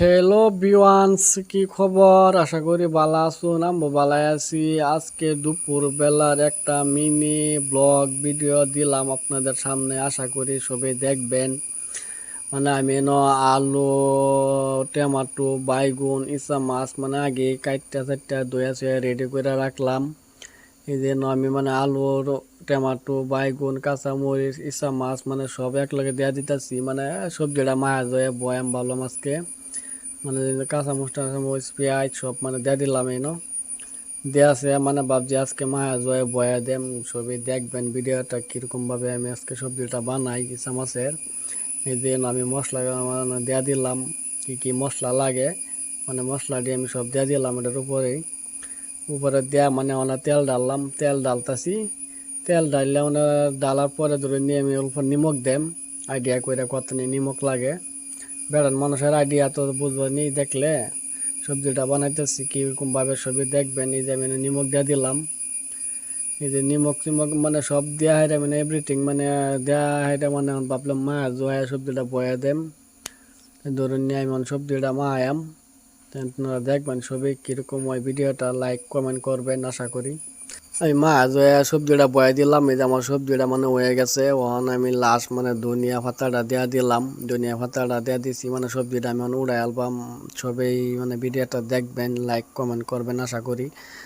Hello বিওয়ান্স, কি খবর? আশা করি ভালো আছুন। আমি ভালাই আছি। আজকে দুপুর বেলার একটা মিনি ব্লগ ভিডিও দিলাম আপনাদের সামনে, আশা করি সবাই দেখবেন। মানে আমি আলু, টমেটো, বাইগুন, ইসা মাছ মানে আগে কাটটা চারটা ধুয়ে রেডি করে রাখলাম। এই জন্য আমি আলুর, টমেটো, বাইগুন, কাঁচামরিচ, ইসা মাছ সব একলগে দেওয়া দিতেছি। সবজিটা মায়া জয়ে বয়াম ভাবলাম আজকে কাঁচা মরিচ পেঁয়াজ সব দিয়ে দিলাম দেওয়া আছে। ভাবছি আজকে মায়া জয়ে বয়া দেম, সবই দেখবেন ভিডিওটা কিরকম ভাবে আমি আজকে সবজিটা বানাই ইসা মাছের। এই জন্য আমি মশলা দেওয়া দিলাম, কি কি মশলা লাগে মশলা দিয়ে আমি সব দেওয়া দিলাম এটার উপরে দেয়া তেল ডাললাম, তেল ডালতাছি। তেল ডাললে ডালার পরে ধরে নিয়ে আমি অল্প নিমক দেম, আইডিয়া করে কত নিমক লাগে। বেড়ান মানুষের আইডিয়া তো বুঝবেনি, দেখলে সবজিটা বানাইতেছি কিরকম ভাবে সবই দেখবেন। এই যে আমি নিমক দিয়ে দিলাম, এই যে নিমক টিমক সব দেওয়া হয় এভরিথিং দেওয়া হয় ভাবলাম জয়া সবজিটা বয়া দেম। ধরুন নিয়ে আমি সবজিটা মায়াম। আপনারা দেখবেন সবই কিরকম হয়। ভিডিওটা লাইক কমেন্ট করবেন আশা করি। আমি জয়া সবজিটা বয়া দিলাম। এই যে আমার সবজিটা হয়ে গেছে। ওখানে আমি লাস্ট ধনিয়া পাতাটা দেওয়া দিলাম, ধনিয়া পাতাটা দেওয়া দিছি। সবজিটা আমি উড়াই আলবাম। সবাই ভিডিওটা দেখবেন, লাইক কমেন্ট করবেন আশা করি।